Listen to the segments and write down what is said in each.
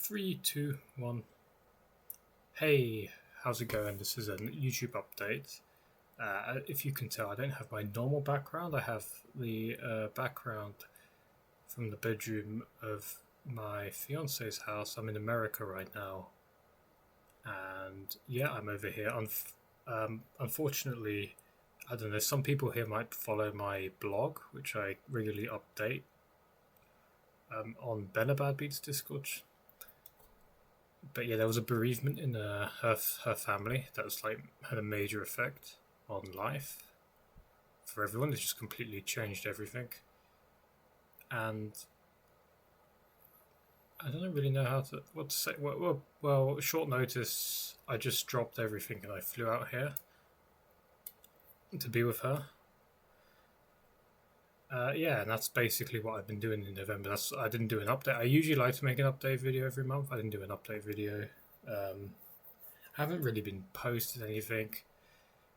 Three, two, one. Hey, how's it going? This is a YouTube update. If you can tell, I don't have my normal background. I have the background from the bedroom of my fiance's house. I'm in America right now, and yeah, I'm over here. Unfortunately, I don't know. Some people here might follow my blog, which I regularly update on Benabad Beats Discord. But yeah, there was a bereavement in her family that was like had a major effect on life for everyone. It just completely changed everything, and I don't really know what to say. Short notice. I just dropped everything and I flew out here to be with her. Yeah, and that's basically what I've been doing in November. I didn't do an update. I usually like to make an update video every month. I didn't do an update video. Haven't really been posted anything.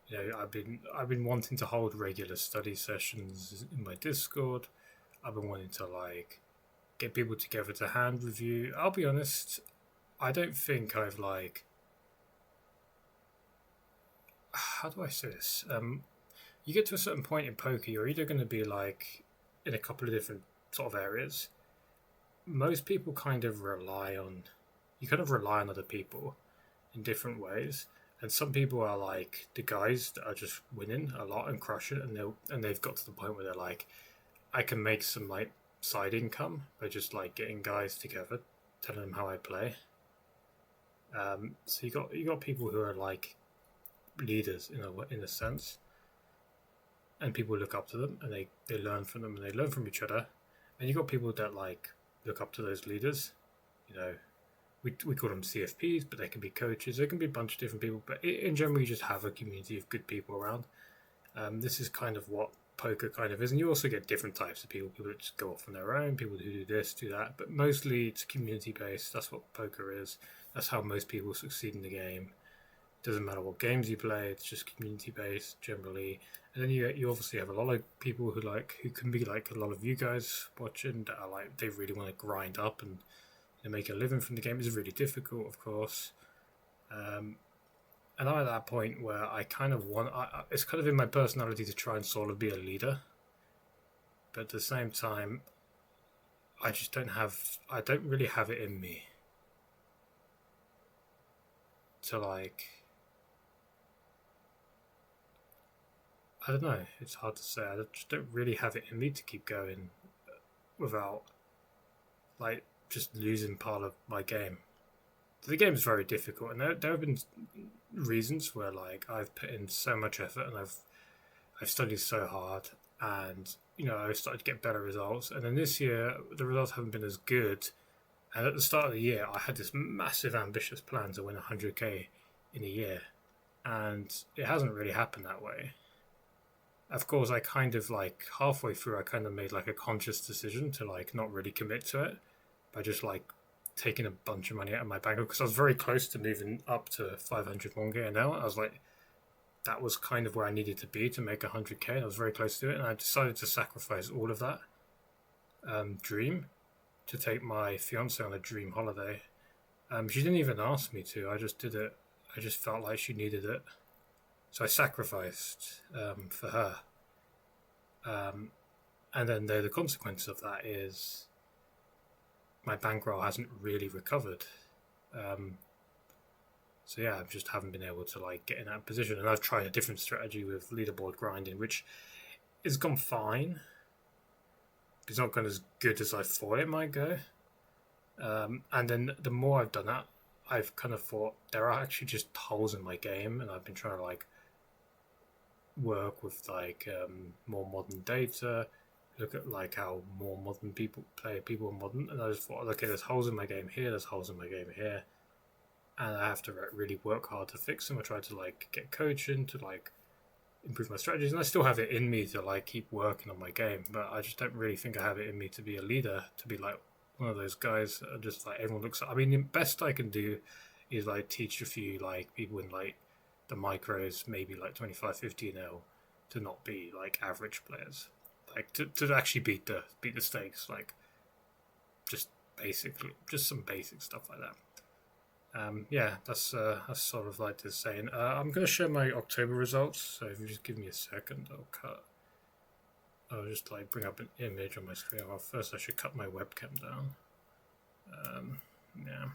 You know, I've been wanting to hold regular study sessions in my Discord. I've been wanting to like get people together to hand review. I'll be honest, I don't think I've like how do I say this? You get to a certain point in poker, you're either going to be like in a couple of different sort of areas. Most people kind of rely on other people in different ways, and some people are like the guys that are just winning a lot and crushing it, and they've got to the point where they're like, I can make some like side income by just like getting guys together, telling them how I play. So you got people who are like leaders in a sense, and people look up to them and they learn from them and they learn from each other, and you got people that like look up to those leaders. You know, we call them CFPs, but they can be coaches. They can be a bunch of different people, but in general, you just have a community of good people around. This is kind of what poker kind of is, and you also get different types of people. People that just go off on their own, people who do this, do that, but mostly it's community based. That's what poker is. That's how most people succeed in the game. Doesn't matter what games you play, it's just community based generally. And then you obviously have a lot of people who can be like a lot of you guys watching that are like they really want to grind up and make a living from the game. It's really difficult, of course. And I'm at that point where I kind of it's kind of in my personality to try and sort of be a leader, but at the same time, I don't really have it in me to like. I don't know. It's hard to say. I just don't really have it in me to keep going without, like, just losing part of my game. The game is very difficult, and there have been reasons where, like, I've put in so much effort and I've studied so hard, and I've started to get better results. And then this year, the results haven't been as good. And at the start of the year, I had this massive, ambitious plan to win 100k in a year, and it hasn't really happened that way. Of course, I kind of like halfway through, I kind of made like a conscious decision to like not really commit to it by just like taking a bunch of money out of my bank because I was very close to moving up to 500 1k an hour. I was like, that was kind of where I needed to be to make 100k. I was very close to it, and I decided to sacrifice all of that dream to take my fiance on a dream holiday. She didn't even ask me to. I just did it. I just felt like she needed it. So I sacrificed for her. And then the consequence of that is my bankroll hasn't really recovered. So yeah, I just haven't been able to like get in that position. And I've tried a different strategy with leaderboard grinding, which has gone fine. It's not gone as good as I thought it might go. And then the more I've done that, I've kind of thought there are actually just holes in my game, and I've been trying to like work with like more modern data, look at like how more modern people are modern, and I just thought, okay, there's holes in my game here, there's holes in my game here, and I have to really work hard to fix them. I try to like get coaching to like improve my strategies, and I still have it in me to like keep working on my game, but I just don't really think I have it in me to be a leader, to be like one of those guys that are just like everyone looks at. I mean, the best I can do is like teach a few like people in like the micros, maybe like 25, 50 now, to not be like average players, like to actually beat the stakes, like just just some basic stuff like that. Yeah, that's sort of like this saying. I'm going to show my October results, so if you just give me a second, I'll just like bring up an image on my screen. Well, first I should cut my webcam down. Yeah,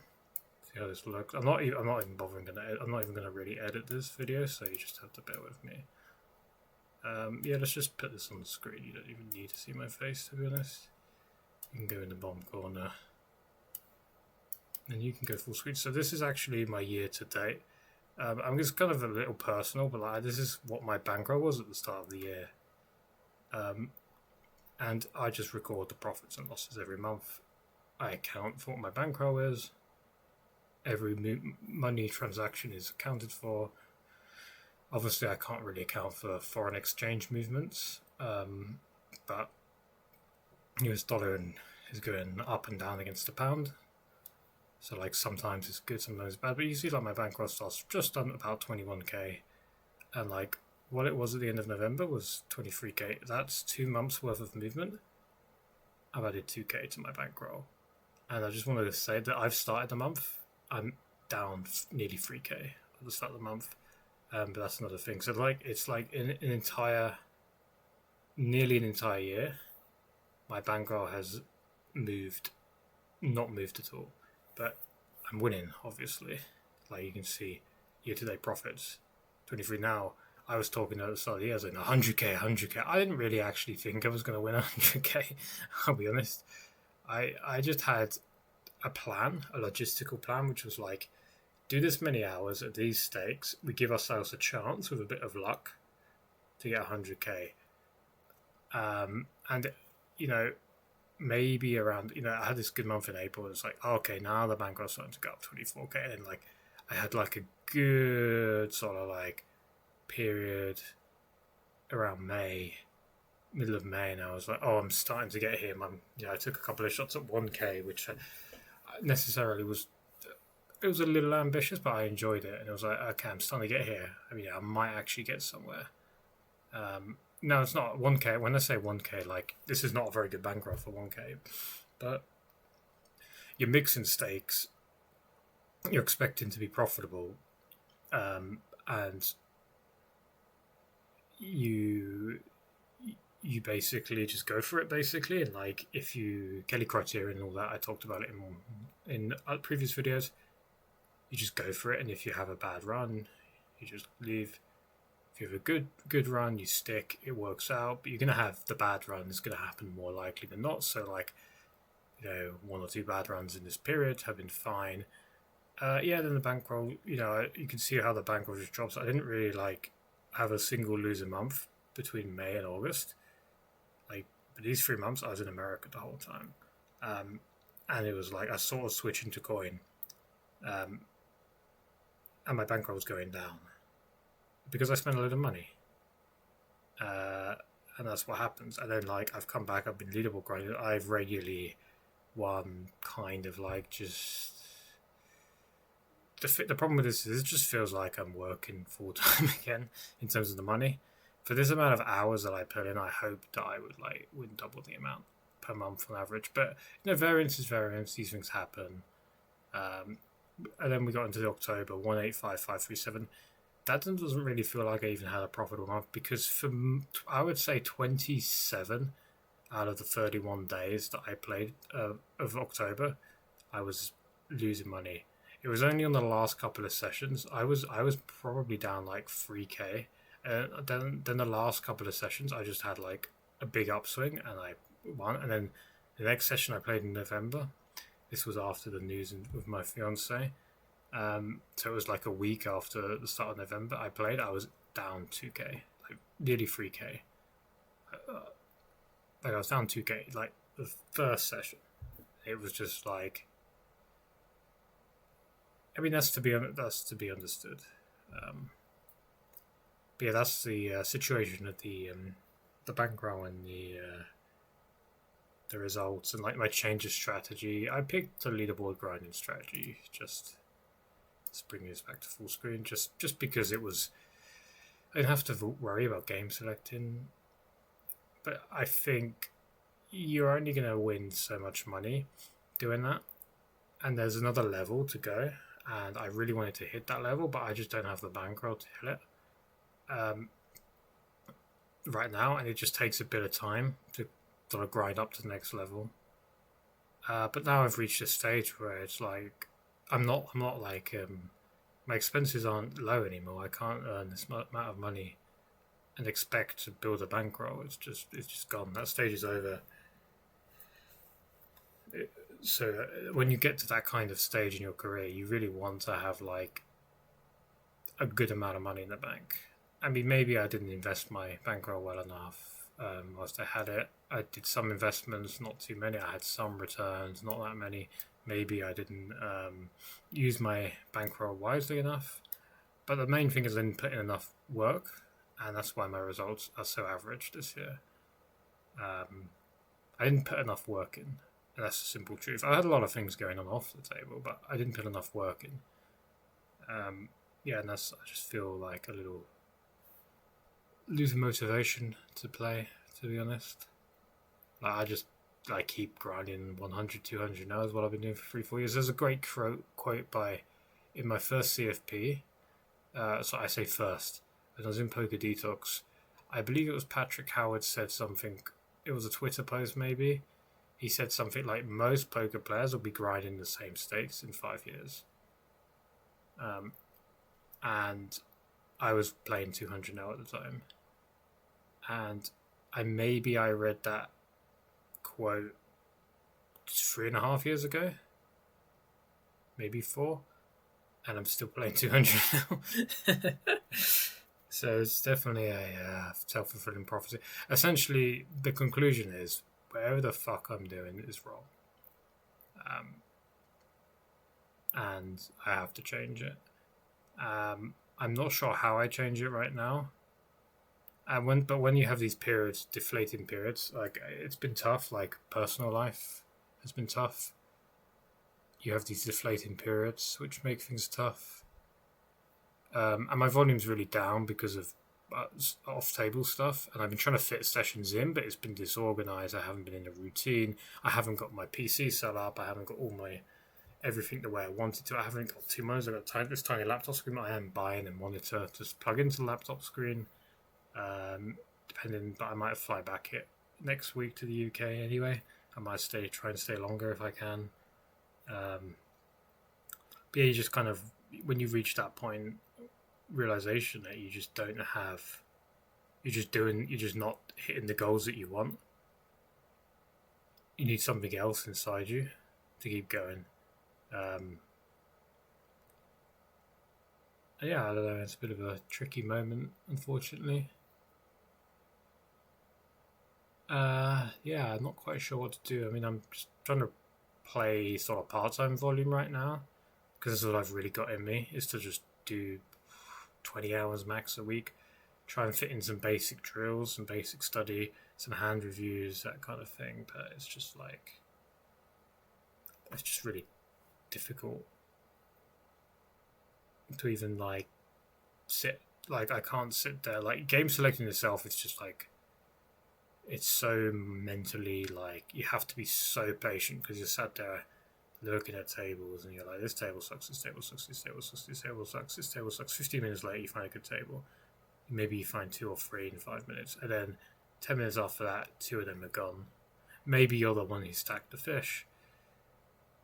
see how this looks. I'm not even bothering I'm not even gonna really edit this video, so you just have to bear with me. Yeah, let's just put this on the screen. You don't even need to see my face, to be honest. You can go in the bottom corner, and you can go full screen. So this is actually my year to date. I'm just kind of a little personal, but like this is what my bankroll was at the start of the year. And I just record the profits and losses every month. I account for what my bankroll is. Every money transaction is accounted for. Obviously, I can't really account for foreign exchange movements, but US dollar is going up and down against the pound. So like sometimes it's good, sometimes it's bad. But you see, like my bankroll starts just on about 21k, and like what it was at the end of November was 23k. That's 2 months worth of movement. I've added 2k to my bankroll, and I just wanted to say that I've started the month. I'm down nearly 3k at the start of the month, but that's another thing. So like it's like nearly an entire year, my bankroll has not moved at all, but I'm winning obviously. Like you can see, year-to-date profits, 23 now. I was talking at the start of the year, I was like 100k. I didn't really actually think I was going to win 100k. I'll be honest. I just had a plan, a logistical plan, which was like, do this many hours at these stakes. We give ourselves a chance with a bit of luck to get 100k. And you know, maybe around, I had this good month in April. It's like, okay, now the bankroll's starting to go up 24k, and like I had like a good sort of like period around middle of May, and I was like, oh, I'm starting to get him. I took a couple of shots at 1k, which I necessarily it was a little ambitious, but I enjoyed it, and it was like, okay, I'm starting to get here. I mean, I might actually get somewhere. No, it's not 1k. When I say 1k, like this is not a very good bankroll for 1k, but you're mixing stakes, you're expecting to be profitable, and you basically just go for it, basically. And like if you Kelly criteria and all that, I talked about it in previous videos. You just go for it, and if you have a bad run, you just leave. If you have a good run, you stick. It works out, but you're gonna have the bad run. It's gonna happen more likely than not. So like, 1 or 2 bad runs in this period have been fine. Yeah, then the bankroll, you can see how the bankroll just drops. I didn't really like have a single loser month between May and August. Like, but these 3 months I was in America the whole time, and it was like I sort of switched into coin, and my bankroll was going down because I spent a lot of money, and that's what happens. And then like I've come back, I've been leaderboard grinding, I've regularly won, kind of like just. The problem with this is it just feels like I'm working full time again in terms of the money. For this amount of hours that I put in, I hope that I would win double the amount per month on average. But variance is variance. These things happen. And then we got into the October 185537. That doesn't really feel like I even had a profitable month, because I would say 27 out of the 31 days that I played of October, I was losing money. It was only on the last couple of sessions. I was probably down like 3k, and then the last couple of sessions I just had like a big upswing and I won. And then the next session I played in November. This was after the news with my fiance, so it was like a week after the start of November. I played. I was down 2k, like nearly 3k. Like I was down 2k. Like the first session, it was just like. I mean, that's to be understood. But yeah, that's the situation of the bankroll and the results, and like my change of strategy. I picked the leaderboard grinding strategy. Just let's bring this back to full screen. Just because it was, I didn't have to worry about game selecting. But I think you're only going to win so much money doing that, and there's another level to go, and I really wanted to hit that level, but I just don't have the bankroll to hit it right now, and it just takes a bit of time to sort of grind up to the next level. But now I've reached a stage where it's like I'm not like my expenses aren't low anymore. I can't earn this amount of money and expect to build a bankroll. It's just gone. That stage is over. So when you get to that kind of stage in your career, you really want to have like a good amount of money in the bank. I mean, maybe I didn't invest my bankroll well enough whilst I had it. I did some investments, not too many. I had some returns, not that many. Maybe I didn't use my bankroll wisely enough. But the main thing is I didn't put in enough work, and that's why my results are so average this year. I didn't put enough work in, and that's the simple truth. I had a lot of things going on off the table, but I didn't put enough work in. Yeah, and I just feel like a little losing motivation to play, to be honest. Like I just keep grinding 100, 200 now is what I've been doing for 3-4 years. There's a great quote by in my first CFP. So I say first, when I was in Poker Detox, I believe it was Patrick Howard said something. It was a Twitter post maybe. He said something like most poker players will be grinding the same stakes in 5 years. And I was playing 200 now at the time. And I read that quote 3.5 years ago, maybe 4, and I'm still playing 200 now. So it's definitely a self-fulfilling prophecy. Essentially, the conclusion is whatever the fuck I'm doing is wrong, and I have to change it. I'm not sure how I change it right now. But when you have these periods, deflating periods, like it's been tough. Like personal life has been tough. You have these deflating periods, which make things tough. And my volume's really down because of off-table stuff, and I've been trying to fit sessions in, but it's been disorganized. I haven't been in a routine. I haven't got my PC set up. I haven't got everything the way I wanted to. I haven't got 2 monitors. I've got this tiny laptop screen. I am buying a monitor to plug into the laptop screen. Depending, but I might fly back it next week to the UK anyway. I might try and stay longer if I can. But yeah, you just kind of, when you reach that point, realization that you just don't have, you're just not hitting the goals that you want. You need something else inside you to keep going. Yeah, I don't know. It's a bit of a tricky moment, unfortunately. Yeah, I'm not quite sure what to do. I mean, I'm just trying to play sort of part-time volume right now because this is what I've really got in me, is to just do 20 hours max a week, try and fit in some basic drills, some basic study, some hand reviews, that kind of thing. But it's just really difficult to even sit. Like I can't sit there. Like game selecting itself, it's just like, it's so mentally, you have to be so patient because you're sat there looking at tables and you're like, this table sucks, this table sucks, this table sucks, this table sucks, this table sucks. 15 minutes later you find a good table. Maybe you find 2 or 3 in 5 minutes, and then 10 minutes after that 2 of them are gone. Maybe you're the one who stacked the fish.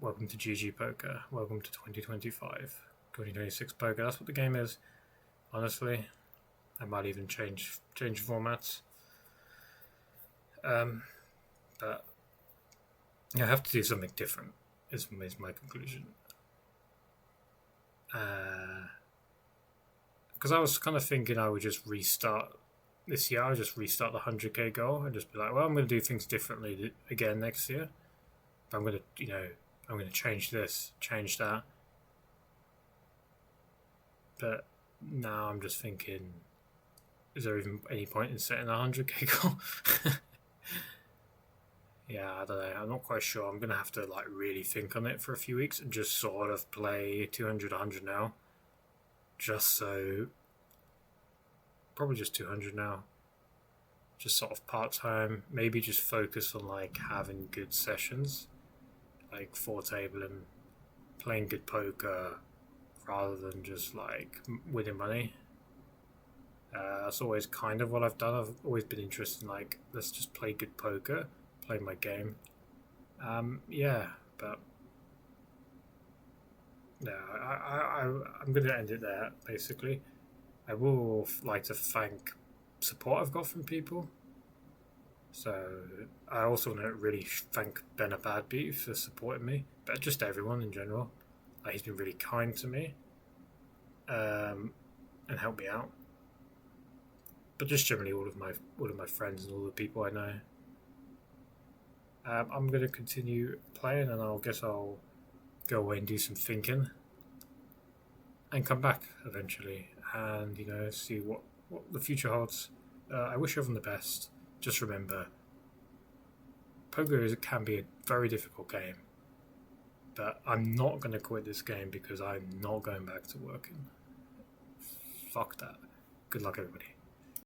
Welcome to GG Poker. Welcome to 2025 2026 Poker. That's what the game is, honestly. I might even change formats. But I have to do something different, is my conclusion. Because I was kind of thinking I would just restart this year. I would just restart the 100k goal and just be like, well, I'm going to do things differently again next year. I'm going to change this, change that. But now I'm just thinking, is there even any point in setting a 100k goal? Yeah, I don't know. I'm not quite sure. I'm going to have to really think on it for a few weeks and just sort of play 200, 100 now. Probably just 200 now. Just sort of part-time. Maybe just focus on having good sessions. like four table and playing good poker rather than just like winning money. That's always kind of what I've done. I've always been interested in like, let's just play good poker, play my game. Yeah, but no, I'm going to end it there. Basically, I will like to thank support I've got from people. So I also want to really thank Ben Abadby for supporting me, but just everyone in general. Like, he's been really kind to me, and helped me out. But just generally, all of my friends and all the people I know. I'm going to continue playing, and I guess I'll go away and do some thinking, and come back eventually, and see what the future holds. I wish everyone the best. Just remember, poker can be a very difficult game, but I'm not going to quit this game because I'm not going back to working. Fuck that. Good luck, everybody.